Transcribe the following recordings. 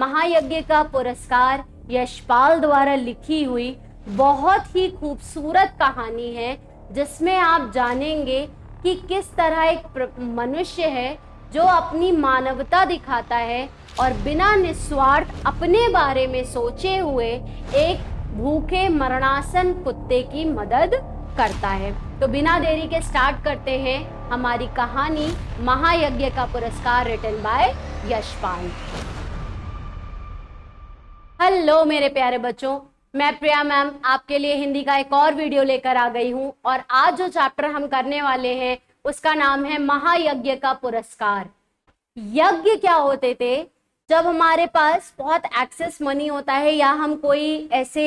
महायज्ञ का पुरस्कार यशपाल द्वारा लिखी हुई बहुत ही खूबसूरत कहानी है, जिसमें आप जानेंगे कि किस तरह एक मनुष्य है जो अपनी मानवता दिखाता है और बिना निस्वार्थ अपने बारे में सोचे हुए एक भूखे मरणासन कुत्ते की मदद करता है। तो बिना देरी के स्टार्ट करते हैं हमारी कहानी महायज्ञ का पुरस्कार, रिटन बाय यशपाल। हेलो मेरे प्यारे बच्चों, मैं प्रिया मैम आपके लिए हिंदी का एक और वीडियो लेकर आ गई हूं और आज जो चैप्टर हम करने वाले हैं उसका नाम है महायज्ञ का पुरस्कार। यज्ञ क्या होते थे? जब हमारे पास बहुत एक्सेस मनी होता है या हम कोई ऐसे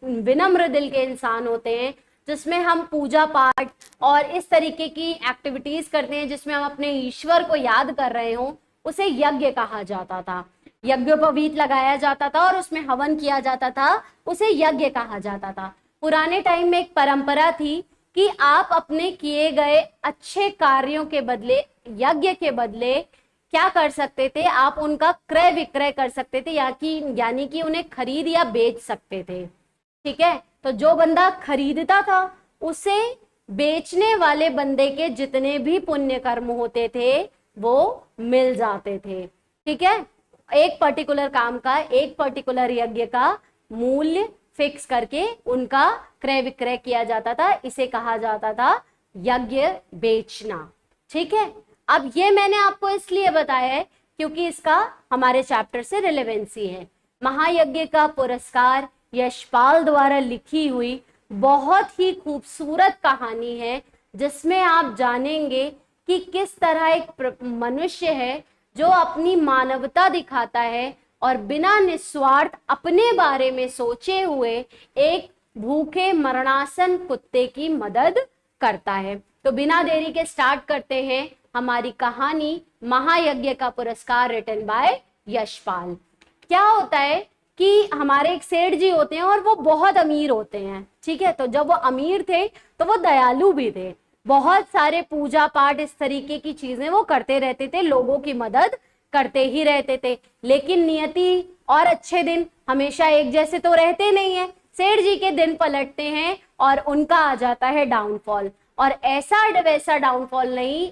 विनम्र दिल के इंसान होते हैं जिसमें हम पूजा पाठ और इस तरीके की एक्टिविटीज करते हैं जिसमें हम अपने ईश्वर को याद कर रहे हों, उसे यज्ञ कहा जाता था। यज्ञोपवीत लगाया जाता था और उसमें हवन किया जाता था, उसे यज्ञ कहा जाता था। पुराने टाइम में एक परंपरा थी कि आप अपने किए गए अच्छे कार्यों के बदले, यज्ञ के बदले क्या कर सकते थे? आप उनका क्रय विक्रय कर सकते थे, यानी कि उन्हें खरीद या बेच सकते थे। ठीक है, तो जो बंदा खरीदता था उसे बेचने वाले बंदे के जितने भी पुण्य कर्म होते थे वो मिल जाते थे। ठीक है, एक पर्टिकुलर काम का, एक पर्टिकुलर यज्ञ का मूल्य फिक्स करके उनका क्रय विक्रय किया जाता था। इसे कहा जाता था यज्ञ बेचना। ठीक है, अब ये मैंने आपको इसलिए बताया है क्योंकि इसका हमारे चैप्टर से रिलेवेंसी है। महायज्ञ का पुरस्कार यशपाल द्वारा लिखी हुई बहुत ही खूबसूरत कहानी है, जिसमें आप जानेंगे कि किस तरह एक मनुष्य है जो अपनी मानवता दिखाता है और बिना निस्वार्थ अपने बारे में सोचे हुए एक भूखे मरणासन कुत्ते की मदद करता है। तो बिना देरी के स्टार्ट करते हैं हमारी कहानी महायज्ञ का पुरस्कार, रिटन बाय यशपाल। क्या होता है कि हमारे एक सेठ जी होते हैं और वो बहुत अमीर होते हैं। ठीक है, तो जब वो अमीर थे तो वो दयालु भी थे, बहुत सारे पूजा पाठ इस तरीके की चीजें वो करते रहते थे, लोगों की मदद करते ही रहते थे। लेकिन नियति और अच्छे दिन हमेशा एक जैसे तो रहते नहीं है। सेठ जी के दिन पलटते हैं और उनका आ जाता है डाउनफॉल, और ऐसा वैसा डाउनफॉल नहीं,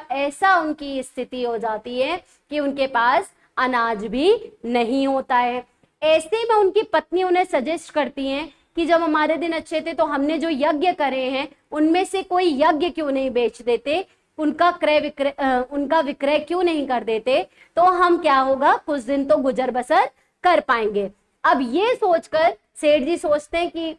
ऐसा उनकी स्थिति हो जाती है कि उनके पास अनाज भी नहीं होता है। ऐसे में उनकी पत्नी उन्हें सजेस्ट करती हैं कि जब हमारे दिन अच्छे थे तो हमने जो यज्ञ करे हैं उनमें से कोई यज्ञ क्यों नहीं बेच देते, उनका विक्रय क्यों नहीं कर देते, तो हम क्या होगा, कुछ दिन तो गुजर बसर कर पाएंगे। अब ये सोचकर सेठ जी सोचते हैं कि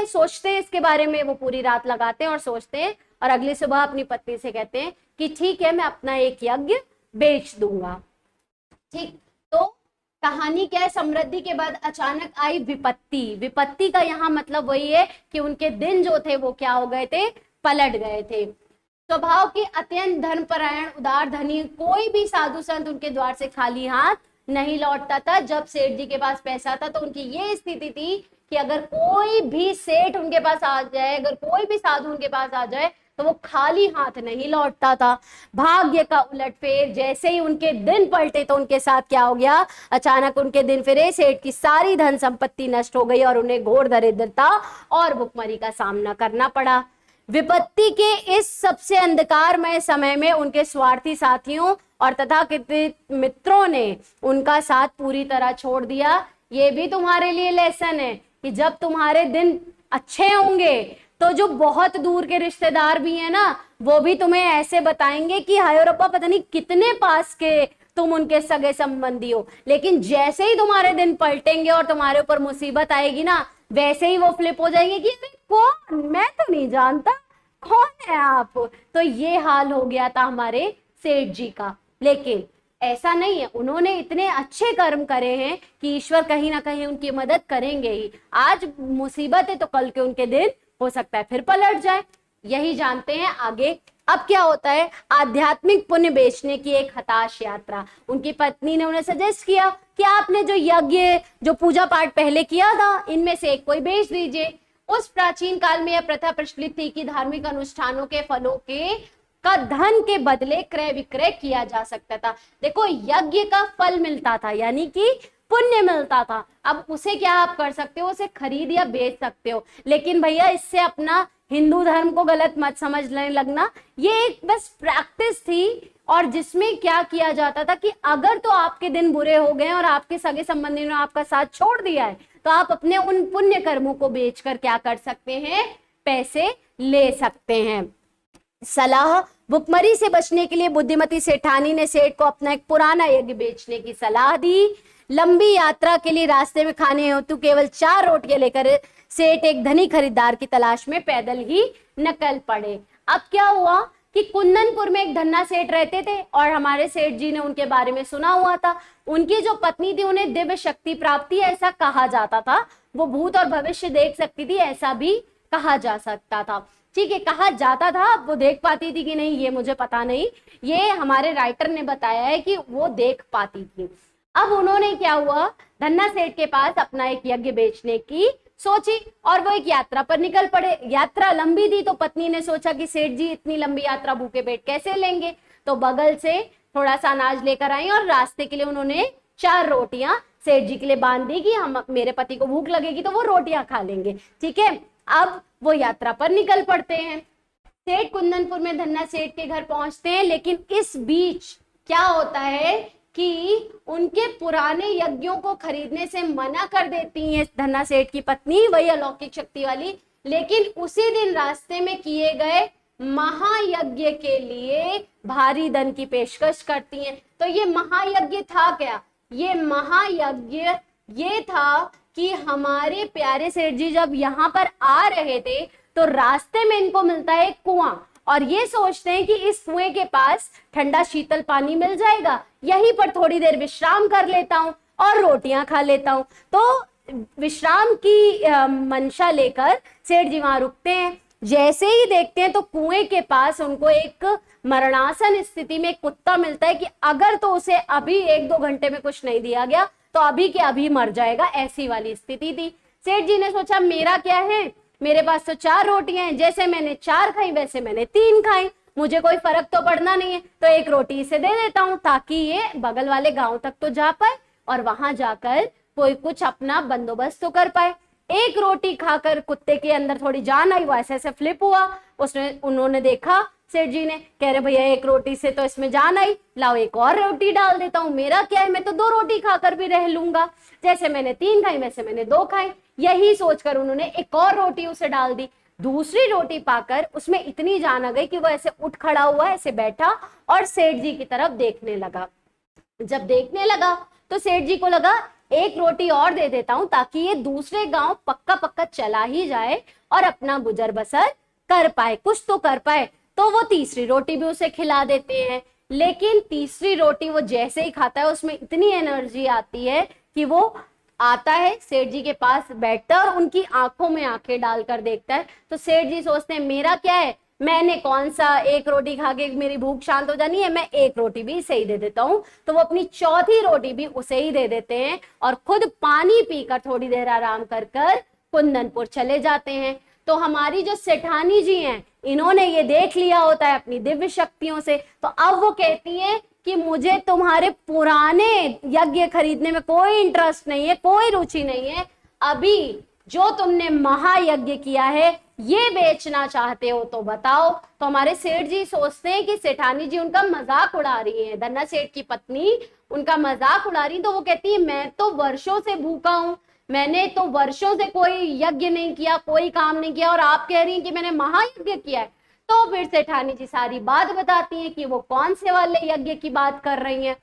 सोचते हैं इसके बारे में, वो पूरी रात लगाते हैं और सोचते हैं और अगली सुबह अपनी पत्नी से कहते हैं कि ठीक है, मैं अपना एक यज्ञ बेच दूंगा। ठीक, तो कहानी क्या है, समृद्धि के बाद अचानक आई विपत्ति। विपत्ति का यहाँ मतलब वही है कि उनके दिन जो थे वो क्या हो गए थे, पलट गए थे। स्वभाव के अत्यंत धर्मपरायण उदार धनी कोई भी साधु संत उनके द्वार से खाली हाथ नहीं लौटता था। जब सेठ जी के पास पैसा था तो उनकी ये स्थिति थी कि अगर कोई भी सेठ उनके पास आ जाए, अगर कोई भी साधु उनके पास आ जाए तो वो खाली हाथ नहीं लौटता था। भाग्य का उलटफेर, जैसे ही उनके दिन पलटे तो उनके साथ क्या हो गया, अचानक उनके दिन फिरे, सेठ की सारी धन संपत्ति नष्ट हो गई और उन्हें घोर दरिद्रता और भुखमरी का सामना करना पड़ा। विपत्ति के इस सबसे अंधकारमय समय में उनके स्वार्थी साथियों और तथाकथित मित्रों ने उनका साथ पूरी तरह छोड़ दिया। ये भी तुम्हारे लिए लेसन है कि जब तुम्हारे दिन अच्छे होंगे तो जो बहुत दूर के रिश्तेदार भी हैं ना, वो भी तुम्हें ऐसे बताएंगे कि हाय रब्बा, पता नहीं कितने पास के तुम उनके सगे संबंधी हो। लेकिन जैसे ही तुम्हारे दिन पलटेंगे और तुम्हारे ऊपर मुसीबत आएगी ना, वैसे ही वो फ्लिप हो जाएंगे कि अरे कौन, मैं तो नहीं जानता, कौन है आप। तो ये हाल हो गया था हमारे सेठ जी का। लेकिन ऐसा नहीं है, उन्होंने इतने अच्छे कर्म करे हैं कि ईश्वर कहीं ना कहीं उनकी मदद करेंगे ही। आज मुसीबत है तो कल के उनके दिन हो सकता है फिर पलट जाए, यही जानते हैं आगे। अब क्या होता है, आध्यात्मिक पुण्य बेचने की एक हताश यात्रा। उनकी पत्नी ने उन्हें सजेस्ट किया कि आपने जो यज्ञ, जो पूजा पाठ पहले किया था, इनमें से एक कोई बेच दीजिए। उस प्राचीन काल में यह प्रथा प्रचलित थी कि धार्मिक अनुष्ठानों के फलों के का धन के बदले क्रय विक्रय किया जा सकता था। देखो, यज्ञ का फल मिलता था, यानी कि पुण्य मिलता था। अब उसे क्या आप कर सकते हो, उसे खरीद या बेच सकते हो। लेकिन भैया, इससे अपना हिंदू धर्म को गलत मत समझने लगना, ये एक बस प्रैक्टिस थी। और जिसमें क्या किया जाता था कि अगर तो आपके दिन बुरे हो गए और आपके सगे संबंधी ने आपका साथ छोड़ दिया है, तो आप अपने उन पुण्य कर्मों को बेचकर क्या कर सकते हैं, पैसे ले सकते हैं। सलाह, भुखमरी से बचने के लिए बुद्धिमती सेठानी ने सेठ को अपना एक पुराना यज्ञ बेचने की सलाह दी। लंबी यात्रा के लिए रास्ते में खाने हेतु केवल 4 रोटियां लेकर सेठ एक धनी खरीदार की तलाश में पैदल ही निकल पड़े। अब क्या हुआ कि कुंदनपुर में एक धन्ना सेठ रहते थे और हमारे सेठ जी ने उनके बारे में सुना हुआ था। उनकी जो पत्नी थी, उन्हें दिव्य शक्ति प्राप्ति ऐसा कहा जाता था, वो भूत और भविष्य देख सकती थी, ऐसा भी कहा जा सकता था। ठीक है, कहा जाता था, वो देख पाती थी कि नहीं ये मुझे पता नहीं, ये हमारे राइटर ने बताया है कि वो देख पाती थी। अब उन्होंने क्या हुआ, धन्ना सेठ के पास अपना एक यज्ञ बेचने की सोची और वो एक यात्रा पर निकल पड़े। यात्रा लंबी थी तो पत्नी ने सोचा कि सेठ जी इतनी लंबी यात्रा भूखे पेट कैसे लेंगे, तो बगल से थोड़ा सा अनाज लेकर आई और रास्ते के लिए उन्होंने 4 रोटियां सेठ जी के लिए बांध दी कि हम, मेरे पति को भूख लगेगी तो वो रोटियां खा लेंगे। ठीक है, अब वो यात्रा पर निकल पड़ते हैं। सेठ कुंदनपुर में धन्ना सेठ के घर पहुंचते हैं, लेकिन इस बीच क्या होता है कि उनके पुराने यज्ञों को खरीदने से मना कर देती है धन्ना सेठ की पत्नी, वही अलौकिक शक्ति वाली। लेकिन उसी दिन रास्ते में किए गए महायज्ञ के लिए भारी धन की पेशकश करती हैं। तो ये महायज्ञ था क्या, ये महायज्ञ ये था कि हमारे प्यारे सेठ जी जब यहाँ पर आ रहे थे तो रास्ते में इनको मिलता है एक कुआं, और ये सोचते हैं कि इस कुएं के पास ठंडा शीतल पानी मिल जाएगा, यहीं पर थोड़ी देर विश्राम कर लेता हूँ और रोटियां खा लेता हूँ। तो विश्राम की मंशा लेकर सेठ जी वहां रुकते हैं। जैसे ही देखते हैं तो कुएं के पास उनको एक मरणासन स्थिति में एक कुत्ता मिलता है कि अगर तो उसे अभी 1-2 घंटे में कुछ नहीं दिया गया तो अभी के अभी मर जाएगा, ऐसी वाली स्थिति थी। सेठ जी ने सोचा मेरा क्या है, मेरे पास तो 4 रोटियां हैं, जैसे मैंने 4 खाई वैसे मैंने 3 खाई, मुझे कोई फर्क तो पड़ना नहीं है, तो एक रोटी इसे दे देता हूं ताकि ये बगल वाले गांव तक तो जा पाए और वहां जाकर कोई कुछ अपना बंदोबस्त तो कर पाए। एक रोटी खाकर कुत्ते के अंदर थोड़ी जान आई, वो ऐसे ऐसे फ्लिप हुआ, उन्होंने देखा, सेठ जी ने कह रहे भैया एक रोटी से तो इसमें जान आई, लाओ एक और रोटी डाल देता हूँ, मेरा क्या है, मैं तो 2 रोटी खाकर भी रह लूंगा, जैसे मैंने 3 खाई वैसे मैंने 2 खाई। यही सोचकर उन्होंने एक और रोटी उसे डाल दी। दूसरी रोटी पाकर उसमें इतनी जान आ गई कि वो ऐसे उठ खड़ा हुआ, ऐसे बैठा और सेठ जी की तरफ देखने लगा। जब देखने लगा तो सेठ जी को लगा एक रोटी और दे देता हूं ताकि ये दूसरे गांव पक्का पक्का चला ही जाए और अपना गुजर बसर कर पाए, कुछ तो कर पाए। तो वो तीसरी रोटी भी उसे खिला देते हैं। लेकिन तीसरी रोटी वो जैसे ही खाता है उसमें इतनी एनर्जी आती है कि वो आता है सेठ जी के पास, बैठता है और उनकी आंखों में आंखें डालकर देखता है। तो सेठ जी सोचते हैं मेरा क्या है, मैंने कौन सा एक रोटी खा के मेरी भूख शांत हो जानी है, मैं एक रोटी भी इसे ही दे देता हूँ। तो वो अपनी चौथी रोटी भी उसे ही दे देते हैं और खुद पानी पीकर थोड़ी देर आराम कर कर कुंदनपुर चले जाते हैं। तो हमारी जो सेठानी जी हैं, इन्होंने ये देख लिया होता है अपनी दिव्य शक्तियों से, तो अब वो कहती हैं कि मुझे तुम्हारे पुराने यज्ञ खरीदने में कोई इंटरेस्ट नहीं है, कोई रुचि नहीं है, अभी जो तुमने महायज्ञ किया है ये बेचना चाहते हो तो बताओ। तो हमारे सेठ जी सोचते हैं कि सेठानी जी उनका मजाक उड़ा रही है, धन्ना सेठ की पत्नी उनका मजाक उड़ा रही। तो वो कहती है मैं तो वर्षों से भूखा हूं, मैंने तो वर्षों से कोई यज्ञ नहीं किया, कोई काम नहीं किया, और आप कह रही हैं कि मैंने महायज्ञ किया है। तो फिर सेठानी जी सारी बात बताती हैं कि वो कौन से वाले यज्ञ की बात कर रही हैं।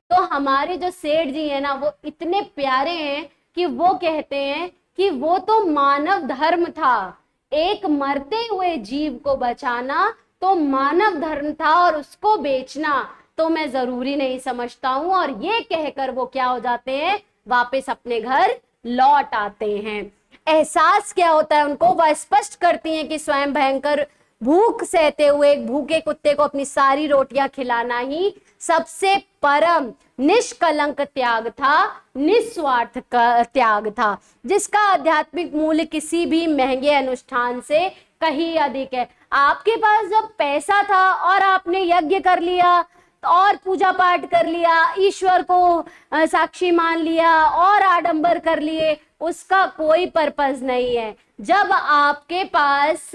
तो हमारे जो सेठ जी है ना, वो इतने प्यारे हैं कि वो कहते हैं कि वो तो मानव धर्म था, एक मरते हुए जीव को बचाना तो मानव धर्म था और उसको बेचना तो मैं जरूरी नहीं समझता हूं। और ये कहकर वो क्या हो जाते हैं, वापस अपने घर लौट आते हैं। एहसास क्या होता है उनको, वह स्पष्ट करती हैं कि स्वयं भयंकर भूख सहते हुए एक भूखे कुत्ते को अपनी सारी रोटियां खिलाना ही सबसे परम निष्कलंक त्याग था, निस्वार्थ का त्याग था, जिसका आध्यात्मिक मूल्य किसी भी महंगे अनुष्ठान से कहीं अधिक है। आपके पास जब पैसा था और आपने यज्ञ कर लिया और पूजा पाठ कर लिया, ईश्वर को साक्षी मान लिया और आडंबर कर लिए, उसका कोई पर्पस नहीं है। जब आपके पास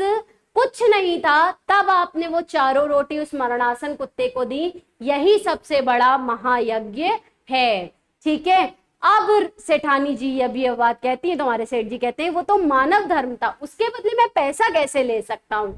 कुछ नहीं था तब आपने वो चारों रोटी उस मरणासन कुत्ते को दी, यही सबसे बड़ा महायज्ञ है। ठीक है। अब सेठानी जी अभी ये बात कहती है, तुम्हारे सेठ जी कहते हैं वो तो मानव धर्म था, उसके बदले मैं पैसा कैसे ले सकता हूं,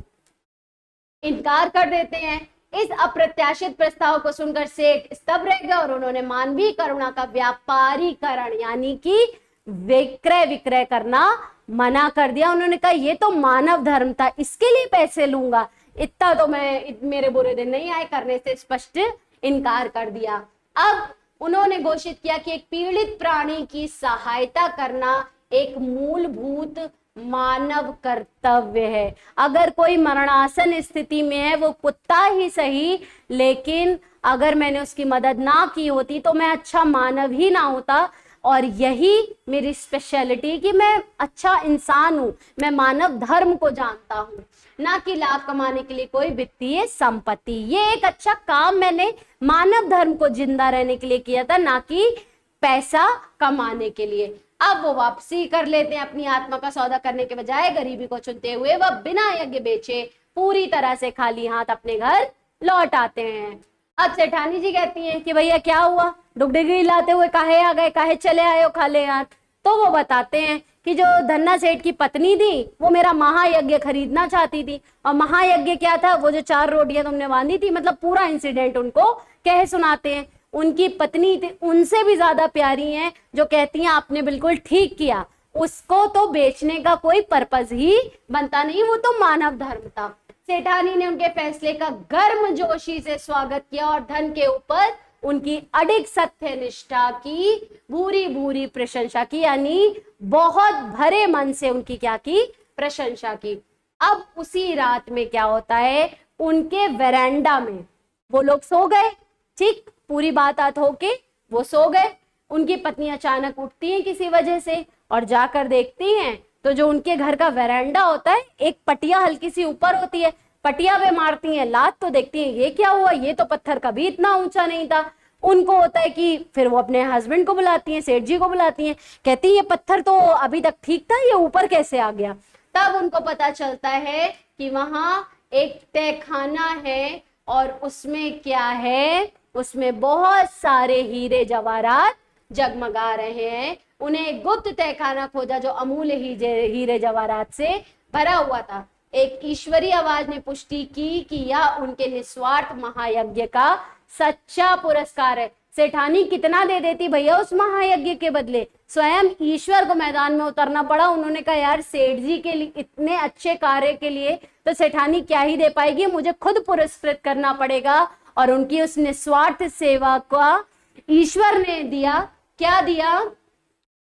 इनकार कर देते हैं। इस अप्रत्याशित प्रस्ताव को सुनकर सेठ स्तब्ध रह गए और उन्होंने मानवीय करुणा का व्यापारीकरण यानी कि विक्रय करना मना कर दिया। उन्होंने कहा ये तो मानव धर्म था, इसके लिए पैसे लूंगा, इतना तो मेरे बुरे दिन नहीं आए, करने से स्पष्ट इनकार कर दिया। अब उन्होंने घोषित किया कि एक पीड़ित प्राणी की सहायता करना एक मूलभूत मानव कर्तव्य है। अगर कोई मरणासन स्थिति में है, वो कुत्ता ही सही, लेकिन अगर मैंने उसकी मदद ना की होती तो मैं अच्छा मानव ही ना होता। और यही मेरी स्पेशलिटी कि मैं अच्छा इंसान हूं, मैं मानव धर्म को जानता हूं, ना कि लाभ कमाने के लिए कोई वित्तीय संपत्ति। ये एक अच्छा काम मैंने मानव धर्म को जिंदा रहने के लिए किया था, ना कि पैसा कमाने के लिए। अब वो वापसी कर लेते हैं, अपनी आत्मा का सौदा करने के बजाय गरीबी को चुनते हुए वह बिना यज्ञ बेचे पूरी तरह से खाली हाथ अपने घर लौट आते हैं। अब सेठानी जी कहती हैं कि भैया क्या हुआ, डुगडुगी लाते हुए काहे आ गए, काहे चले आए हो खाली हाथ। तो वो बताते हैं कि जो धन्ना सेठ की पत्नी थी वो मेरा महायज्ञ खरीदना चाहती थी, और महायज्ञ क्या था, वो जो 4 रोटियां तुमने बांधी थी, मतलब पूरा इंसिडेंट उनको कह सुनाते हैं। उनकी पत्नी उनसे भी ज्यादा प्यारी हैं, जो कहती हैं आपने बिल्कुल ठीक किया, उसको तो बेचने का कोई पर्पस ही बनता नहीं, वो तो मानव धर्म था। सेठानी ने उनके फैसले का गर्मजोशी से स्वागत किया और धन के ऊपर उनकी अडिग सत्य निष्ठा की भूरी भूरी प्रशंसा की, यानी बहुत भरे मन से उनकी क्या की, प्रशंसा की। अब उसी रात में क्या होता है, उनके वेरांडा में वो लोग सो गए, ठीक, पूरी बात होके वो सो गए। उनकी पत्नी अचानक उठती है किसी वजह से और जाकर देखती हैं तो जो उनके घर का वेरांडा होता है, एक पटिया हल्की सी ऊपर होती है, पटिया पे मारती हैं लात तो देखती हैं ये क्या हुआ, ये तो पत्थर कभी इतना ऊंचा नहीं था। उनको होता है कि फिर वो अपने हस्बैंड को बुलाती हैं, सेठ जी को बुलाती हैं, कहती है ये पत्थर तो अभी तक ठीक था, ये ऊपर कैसे आ गया। तब उनको पता चलता है कि वहां एक तहखाना है और उसमें क्या है, उसमें बहुत सारे हीरे जवाहरात जगमगा रहे हैं। उन्हें गुप्त तहखाना खोजा जो अमूल्य हीरे जवाहरात से भरा हुआ था। एक ईश्वरीय आवाज ने पुष्टि की कि यह उनके निस्वार्थ महायज्ञ का सच्चा पुरस्कार है। सेठानी कितना दे देती भैया उस महायज्ञ के बदले, स्वयं ईश्वर को मैदान में उतरना पड़ा। उन्होंने कहा यार सेठ जी के लिए इतने अच्छे कार्य के लिए तो सेठानी क्या ही दे पाएगी, मुझे खुद पुरस्कृत करना पड़ेगा। और उनकी उस निस्वार्थ सेवा का ईश्वर ने दिया, क्या दिया,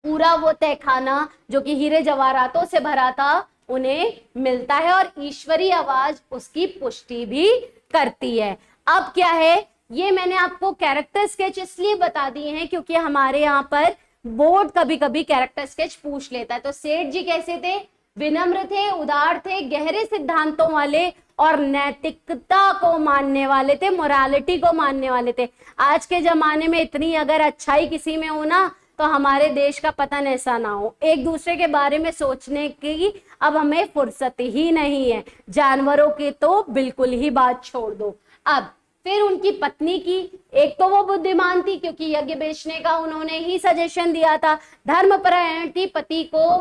पूरा वो तहखाना जो कि हीरे जवाहरातों से भरा था उन्हें मिलता है और ईश्वरीय आवाज उसकी पुष्टि भी करती है। अब क्या है, ये मैंने आपको कैरेक्टर स्केच इसलिए बता दिए हैं क्योंकि हमारे यहाँ पर बोर्ड कभी कभी कैरेक्टर स्केच पूछ लेता है। तो सेठ जी कैसे थे, विनम्र थे, उदार थे, गहरे सिद्धांतों वाले और नैतिकता को मानने वाले थे, मोरालिटी को मानने वाले थे। आज के जमाने में इतनी अगर अच्छाई किसी में हो ना तो हमारे देश का पतन ऐसा ना हो। एक दूसरे के बारे में सोचने की अब हमें फुर्सत ही नहीं है, जानवरों की तो बिल्कुल ही बात छोड़ दो। अब फिर उनकी पत्नी की, एक तो वो बुद्धिमान थी क्योंकि यज्ञ बेचने का उन्होंने ही सजेशन दिया था, धर्मपरायण थी, पति को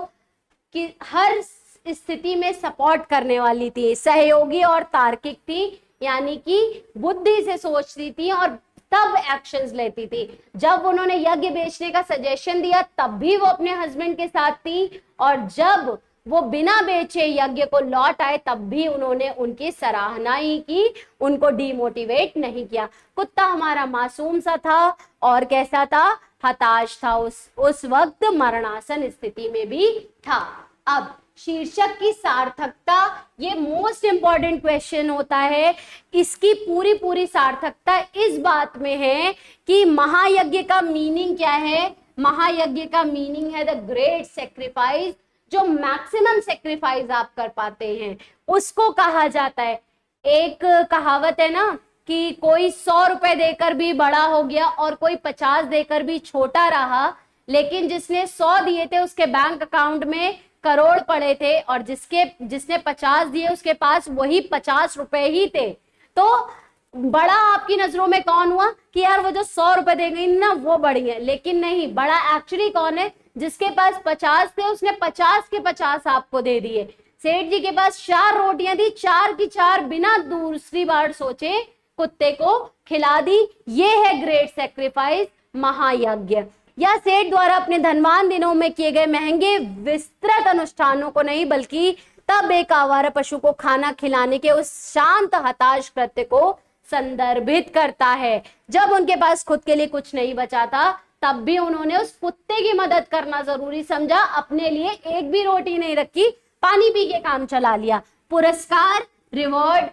कि हर स्थिति में सपोर्ट करने वाली थी, सहयोगी और तार्किक थी, यानी कि बुद्धि से सोचती थी और तब एक्शंस लेती थी। जब उन्होंने यज्ञ बेचने का सजेशन दिया तब भी वो अपने हस्बैंड के साथ थी, और जब वो बिना बेचे यज्ञ को लौट आए तब भी उन्होंने उनकी सराहना ही की, उनको डिमोटिवेट नहीं किया। कुत्ता हमारा मासूम सा था और कैसा था, हताश था, उस वक्त मरणासन स्थिति में भी था। अब शीर्षक की सार्थकता, ये मोस्ट इंपॉर्टेंट क्वेश्चन होता है। इसकी पूरी पूरी सार्थकता इस बात में है कि महायज्ञ का मीनिंग क्या है। महायज्ञ का मीनिंग है द ग्रेट सेक्रीफाइस जो मैक्सिमम सेक्रीफाइस आप कर पाते हैं उसको कहा जाता है। एक कहावत है ना कि कोई 100 रुपए देकर भी बड़ा हो गया और कोई 50 देकर भी छोटा रहा, लेकिन जिसने 100 दिए थे उसके बैंक अकाउंट में करोड़ पड़े थे, और जिसने 50 दिए उसके पास वही 50 रुपए ही थे। तो बड़ा आपकी नजरों में कौन हुआ कि यार वो जो 100 रुपए देंगे ना वो बड़ी है, लेकिन नहीं, बड़ा एक्चुअली कौन है? जिसके पास 50 थे उसने 50 के 50 आपको दे दिए। सेठ जी के पास 4 रोटियां थी, 4 की 4 बिना दूसरी बार सोचे कुत्ते को खिला दी। ये है ग्रेट सेक्रीफाइस, महायज्ञ। या सेठ द्वारा अपने धनवान दिनों में किए गए महंगे विस्तृत अनुष्ठानों को नहीं, बल्कि तब एक आवारा पशु को खाना खिलाने के उस शांत हताश कृत्य को संदर्भित करता है। जब उनके पास खुद के लिए कुछ नहीं बचा था तब भी उन्होंने उस कुत्ते की मदद करना जरूरी समझा, अपने लिए एक भी रोटी नहीं रखी, पानी पी के काम चला लिया। पुरस्कार, रिवॉर्ड,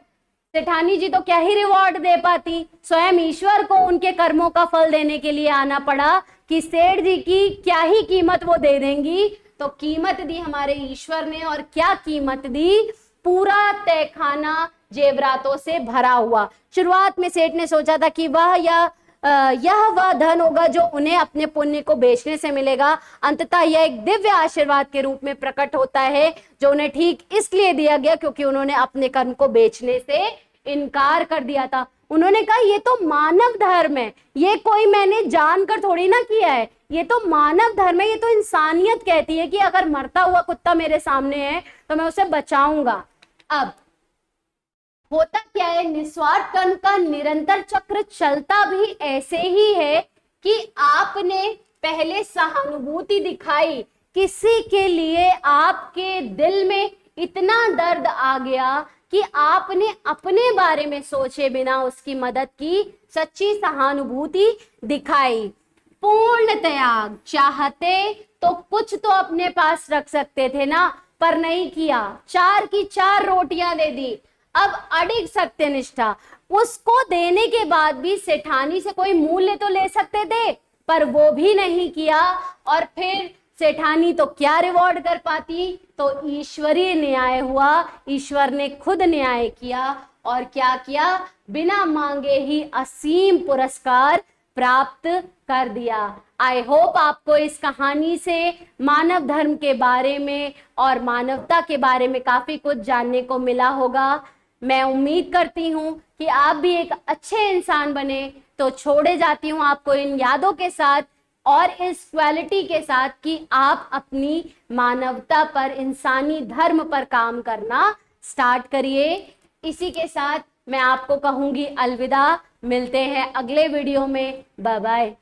सेठानी जी तो क्या ही रिवॉर्ड दे पाती, स्वयं ईश्वर को उनके कर्मों का फल देने के लिए आना पड़ा कि सेठ जी की क्या ही कीमत वो दे देंगी। तो कीमत दी हमारे ईश्वर ने, और क्या कीमत दी? पूरा तहखाना जेवरातों से भरा हुआ। शुरुआत में सेठ ने सोचा था कि यह वह धन होगा जो उन्हें अपने पुण्य को बेचने से मिलेगा। अंततः यह एक दिव्य आशीर्वाद के रूप में प्रकट होता है, जो उन्हें ठीक इसलिए दिया गया क्योंकि उन्होंने अपने कर्म को बेचने से इनकार कर दिया था। उन्होंने कहा ये तो मानव धर्म है, ये कोई मैंने जानकर थोड़ी ना किया है, ये तो मानव धर्म है, ये तो इंसानियत कहती है कि अगर मरता हुआ कुत्ता मेरे सामने है तो मैं उसे बचाऊंगा। अब होता क्या है, निस्वार्थ कर्म का निरंतर चक्र चलता भी ऐसे ही है कि आपने पहले सहानुभूति दिखाई, किसी के लिए आपके दिल में इतना दर्द आ गया कि आपने अपने बारे में सोचे बिना उसकी मदद की, सच्ची सहानुभूति दिखाई। पूर्ण त्याग, चाहते तो कुछ तो अपने पास रख सकते थे ना, पर नहीं किया। 4 की 4 रोटियां दे दी। अब अडिग सत्यनिष्ठा, उसको देने के बाद भी सेठानी से कोई मूल्य तो ले सकते थे, पर वो भी नहीं किया। और फिर सेठानी तो क्या रिवॉर्ड कर पाती? तो ईश्वरीय न्याय हुआ, ईश्वर ने खुद न्याय किया। और क्या किया? बिना मांगे ही असीम पुरस्कार प्राप्त कर दिया। आई होप आपको इस कहानी से मानव धर्म के बारे में और मानवता के बारे में काफी कुछ जानने को मिला होगा। मैं उम्मीद करती हूँ कि आप भी एक अच्छे इंसान बने। तो छोड़े जाती हूँ आपको इन यादों के साथ और इस क्वालिटी के साथ कि आप अपनी मानवता पर, इंसानी धर्म पर काम करना स्टार्ट करिए। इसी के साथ मैं आपको कहूंगी अलविदा। मिलते हैं अगले वीडियो में। Bye bye.